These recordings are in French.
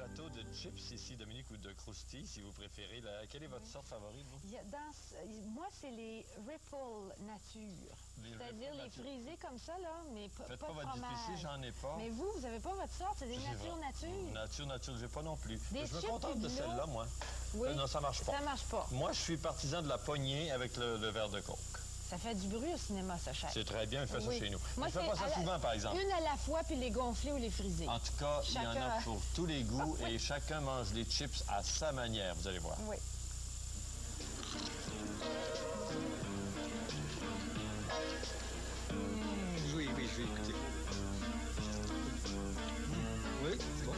plateau de chips ici, Dominique, ou de croustilles, si vous préférez. Quelle est votre sorte favorite, vous? Moi, c'est les Ripple nature. C'est-à-dire les frisés comme ça, là, mais pas Faites pas pas votre fromage. difficile, j'en ai pas. Mais vous n'avez pas votre sorte, c'est des nature. Nature, j'ai pas non plus. Des Je me chips contente de Hublot. celle-là, moi. Oui. Non, ça marche pas. Ça marche pas. Moi, je suis partisan de la poignée avec le verre de coke. Ça fait du bruit au cinéma, ça, chef. C'est très bien, il fait ça chez nous. Moi, je fais pas ça souvent, par exemple. Une à la fois, puis les gonflés ou les frisés. En tout cas, il y en a pour tous les goûts et chacun mange les chips à sa manière, vous allez voir. Oui. Oui, je vais écouter. Oui, c'est bon.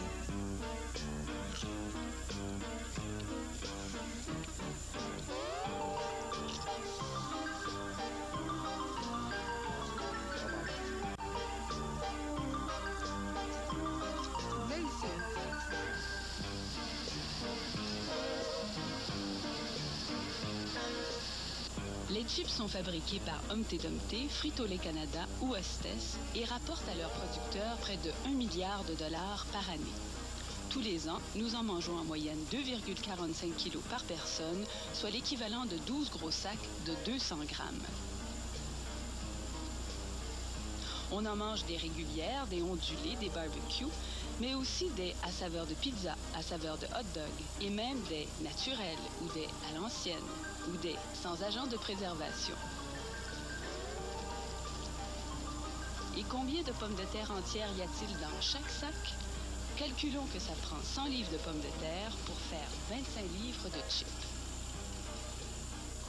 Les chips sont fabriqués par Humpty Dumpty, Frito-Lay Canada ou Hostess et rapportent à leurs producteurs près de 1 milliard de dollars par année. Tous les ans, nous en mangeons en moyenne 2,45 kilos par personne, soit l'équivalent de 12 gros sacs de 200 grammes. On en mange des régulières, des ondulées, des barbecues, mais aussi des à saveur de pizza, à saveur de hot dog, et même des naturels ou des à l'ancienne, ou des sans agent de préservation. Et combien de pommes de terre entières y a-t-il dans chaque sac? Calculons que ça prend 100 livres de pommes de terre pour faire 25 livres de chips.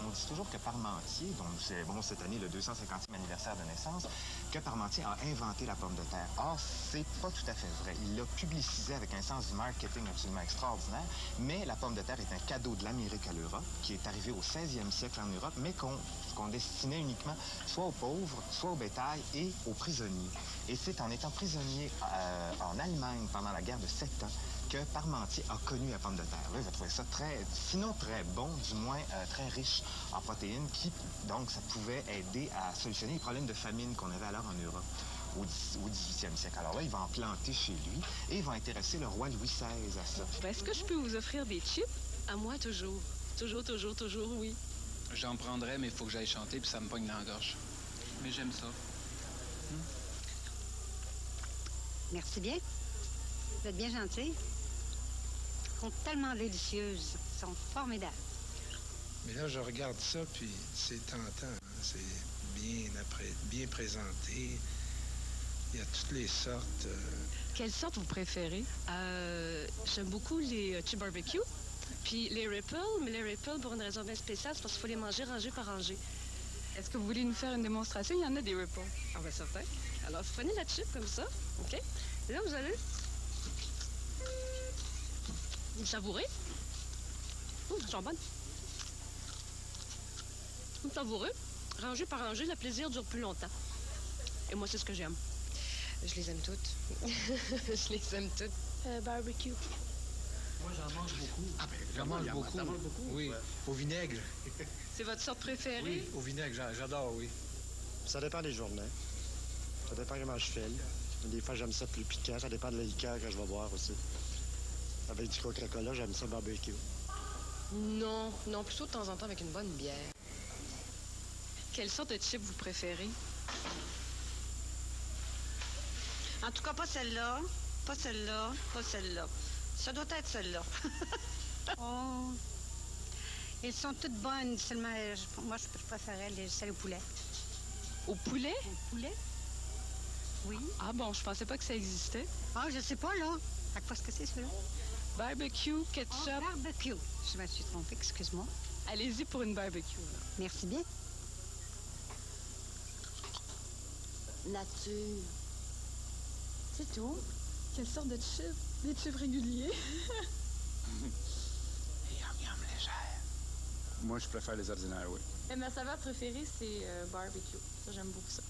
On dit toujours que Parmentier, dont c'est cette année le 250e anniversaire de naissance, que Parmentier a inventé la pomme de terre. Or, c'est pas tout à fait vrai. Il l'a publicisé avec un sens du marketing absolument extraordinaire, mais la pomme de terre est un cadeau de l'Amérique à l'Europe, qui est arrivé au 16e siècle en Europe, mais qu'on destinait uniquement soit aux pauvres, soit au bétail et aux prisonniers. Et c'est en étant prisonnier en Allemagne pendant la guerre de 7 ans que Parmentier a connu la pomme de terre. Là, il va trouver ça sinon très bon, du moins très riche en protéines, qui, donc, ça pouvait aider à solutionner les problèmes de famine qu'on avait alors en Europe au 18e siècle. Alors là, il va en planter chez lui et il va intéresser le roi Louis XVI à ça. Est-ce que je peux vous offrir des chips? À moi, toujours. Toujours, oui. J'en prendrais, mais il faut que j'aille chanter, puis ça me pogne dans la gorge. Mais j'aime ça. Merci bien. Vous êtes bien gentils. Elles sont tellement délicieuses. Elles sont formidables. Mais là, je regarde ça, puis c'est tentant. Hein? C'est bien présenté. Il y a toutes les sortes. Quelle sorte vous préférez? J'aime beaucoup les chips barbecue. Puis les Ripple, mais les Ripple, pour une raison bien spéciale, c'est parce qu'il faut les manger rangée par rangée. Est-ce que vous voulez nous faire une démonstration? Il y en a des Ripple. Ah bien, certain. Alors, vous prenez la chip comme ça, OK? Et là, vous allez vous savourez. Elles sont bonnes. Vous savourez. Rangée par rangée, le plaisir dure plus longtemps. Et moi, c'est ce que j'aime. Je les aime toutes. Je les aime toutes. Barbecue. Moi, j'en mange beaucoup. Ah ben, j'en mange beaucoup. T'en manges beaucoup? Oui, Ouais. au vinaigre. C'est votre sorte préférée? Oui, au vinaigre, j'adore, oui. Ça dépend des journées. Ça dépend comment je file. Des fois, j'aime ça plus piquant. Ça dépend de la liqueur que je vais boire aussi. Avec du Coca-Cola, j'aime ça barbecue. Non, plutôt de temps en temps avec une bonne bière. Quelle sorte de chip vous préférez? En tout cas, pas celle-là, pas celle-là, pas celle-là. Ça doit être celle-là. Oh. Elles sont toutes bonnes, seulement moi, je préférais celles au poulet. Au poulet? Au poulet? Oui. Ah bon, je pensais pas que ça existait. Ah, je sais pas, là. Qu'est-ce que c'est, celui-là? Barbecue, ketchup. Oh, barbecue. Je me suis trompée, excuse-moi. Allez-y pour une barbecue. Alors. Merci bien. Nature. C'est tout. Quelle sorte de chips? Des chips réguliers? Yum, légère. Moi, je préfère les ordinaires, oui. Et ma saveur préférée, c'est barbecue. Ça, j'aime beaucoup ça.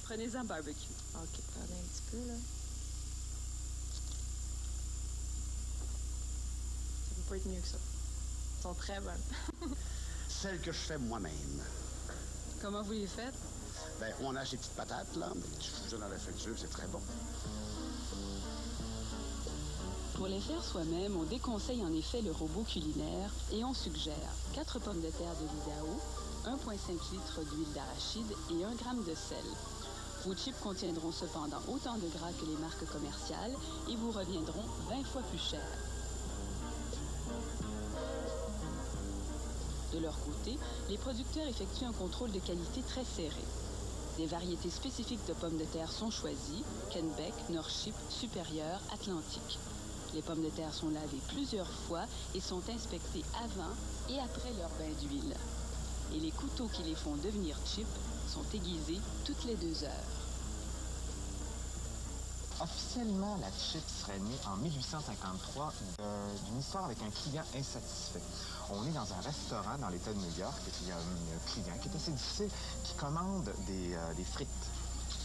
Prenez-en barbecue. OK, attendez un petit peu, là. Ça peut pas être mieux que ça. Elles sont très bonnes. Celles que je fais moi-même. Comment vous les faites? Ben, on a ces petites patates, là, mais tu fous ça dans la friture, c'est très bon. Pour les faire soi-même, on déconseille en effet le robot culinaire et on suggère 4 pommes de terre de l'Idaho, 1,5 litre d'huile d'arachide et 1 g de sel. Vos chips contiendront cependant autant de gras que les marques commerciales et vous reviendront 20 fois plus cher. De leur côté, les producteurs effectuent un contrôle de qualité très serré. Des variétés spécifiques de pommes de terre sont choisies, Kennebec, Norship, Supérieur, Atlantique. Les pommes de terre sont lavées plusieurs fois et sont inspectées avant et après leur bain d'huile. Et les couteaux qui les font devenir chips sont aiguisés toutes les 2 heures. Officiellement, la chip serait née en 1853 d'une histoire avec un client insatisfait. On est dans un restaurant dans l'État de New York, et puis il y a un client qui est assez difficile, qui commande des frites.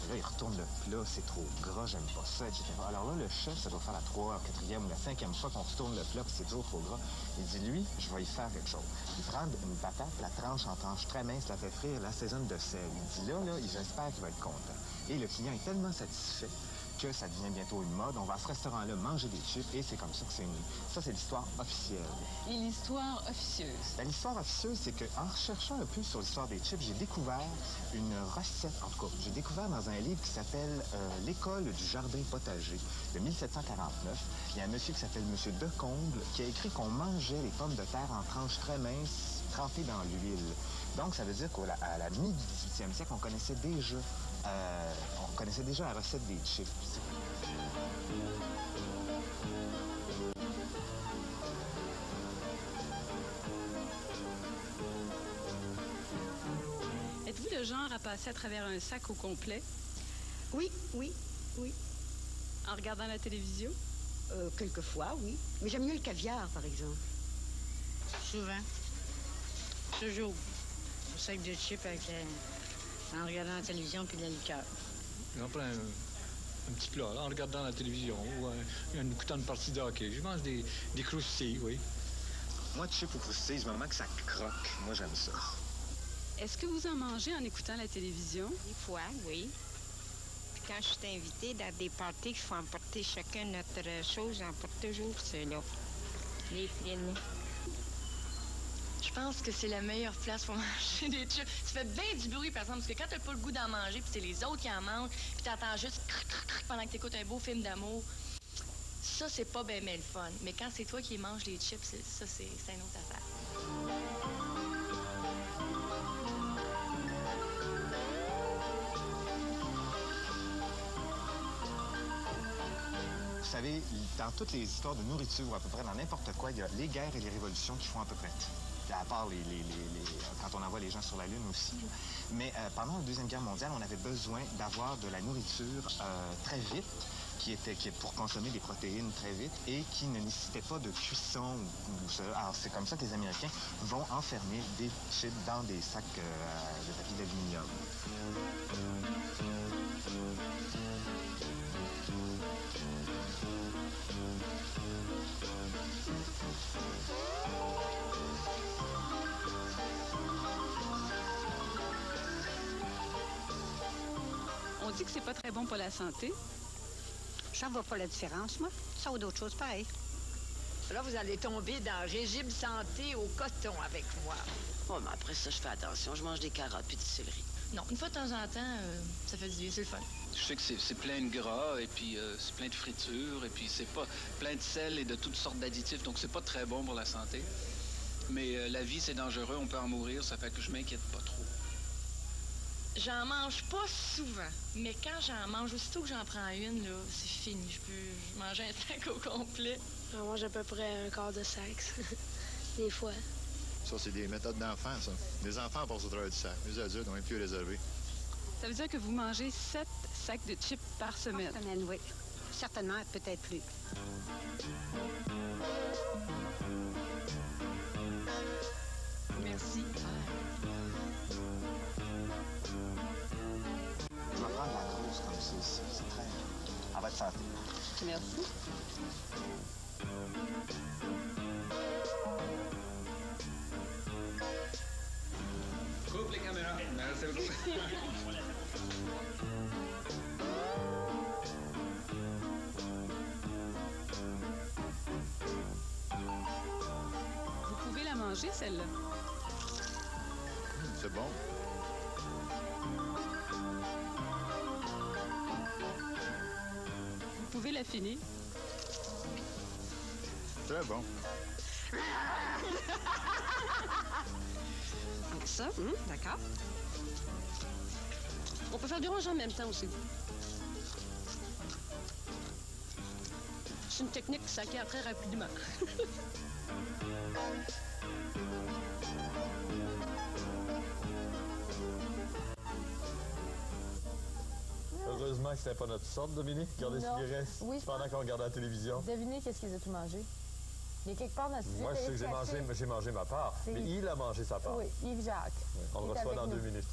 Là, il retourne le plat, c'est trop gras, j'aime pas ça, etc. Alors là, le chef, ça doit faire la 3e, 4e ou la 5e fois qu'on retourne le plat, puis c'est toujours trop gras. Il dit, lui, je vais y faire quelque chose. Il prend une patate, la tranche en tranches très minces, la fait frire, l'assaisonne de sel. Il dit, là, j'espère qu'il va être content. Et le client est tellement satisfait que ça devient bientôt une mode. On va à ce restaurant-là manger des chips et c'est comme ça que c'est né. Ça, c'est l'histoire officielle. Et l'histoire officieuse? L'histoire officieuse, c'est qu'en recherchant un peu sur l'histoire des chips, j'ai découvert une recette, en tout cas, j'ai découvert dans un livre qui s'appelle L'école du jardin potager, de 1749. Il y a un monsieur qui s'appelle M. Decomble qui a écrit qu'on mangeait les pommes de terre en tranches très minces, trempées dans l'huile. Donc, ça veut dire qu'à la mi-18e siècle, on connaissait déjà la recette des chips. Êtes-vous le genre à passer à travers un sac au complet? Oui. En regardant la télévision? Quelquefois, oui. Mais j'aime mieux le caviar, par exemple. Souvent. Toujours. Un sac de chips en regardant la télévision puis de la liqueur. J'en prends un petit plat là, en regardant la télévision ou en écoutant une partie de hockey. Je mange des croustilles, oui. Moi, de chips aux croustilles, du moment que ça croque, moi, j'aime ça. Est-ce que vous en mangez en écoutant la télévision? Des fois, oui. Puis quand je suis invitée dans des parties qu'il faut emporter chacun notre chose, j'emporte toujours ceux-là. Les films. Je pense que c'est la meilleure place pour manger des chips. Ça fait bien du bruit, par exemple, parce que quand t'as pas le goût d'en manger, puis c'est les autres qui en mangent, puis t'entends juste cric pendant que t'écoutes un beau film d'amour, ça, c'est pas bien le fun. Mais quand c'est toi qui manges les chips, ça, c'est une autre affaire. Vous savez, dans toutes les histoires de nourriture, ou à peu près dans n'importe quoi, il y a les guerres et les révolutions qui font à peu près tout. À part quand on envoie les gens sur la Lune aussi. Mais pendant la Deuxième Guerre mondiale, on avait besoin d'avoir de la nourriture très vite, qui était pour consommer des protéines très vite et qui ne nécessitait pas de cuisson ou ça. Alors, c'est comme ça que les Américains vont enfermer des chips dans des sacs de papier d'aluminium. On dit que c'est pas très bon pour la santé. J'en vois pas la différence, moi. Ça vaut d'autres choses pareilles. Là, vous allez tomber dans le régime santé au coton avec moi. Oh, mais après ça, je fais attention. Je mange des carottes puis du céleri. Non, une fois de temps en temps, ça fait du bien, c'est le fun. Je sais que c'est plein de gras, et puis c'est plein de friture, et puis c'est pas plein de sel et de toutes sortes d'additifs, donc c'est pas très bon pour la santé. Mais la vie, c'est dangereux, on peut en mourir, ça fait que je m'inquiète pas trop. J'en mange pas souvent, mais quand j'en mange, aussitôt que j'en prends une, là, c'est fini. Je peux manger un sac au complet. J'en mange à peu près un quart de sac, des fois. Ça, c'est des méthodes d'enfants, ça. Les enfants passent au travers du sac. Les adultes, on est plus réservés. Ça veut dire que vous mangez 7 sacs de chips par semaine? Par semaine, oui. Certainement, peut-être plus. Merci. Je vais prendre la grosse comme ça ici. C'est très... À votre santé. Merci. Coupe les caméras. Merci beaucoup. manger, celle-là. C'est bon. Vous pouvez la finir. Très bon. Donc ça, d'accord. On peut faire du rangement en même temps aussi. C'est une technique qui s'acquiert très rapidement. Heureusement que c'était pas notre sorte, Dominique. Garder Non. ce qui reste Oui, je pendant pense. qu'on regardait la télévision. Devinez qu'est-ce qu'ils ont tout mangé. Il y a quelque part dans le studio. Moi, je sais que j'ai mangé ma part. C'est- Mais il a mangé sa part. Oui, Yves Jacques. On le Il est reçoit avec dans nous. 2 minutes.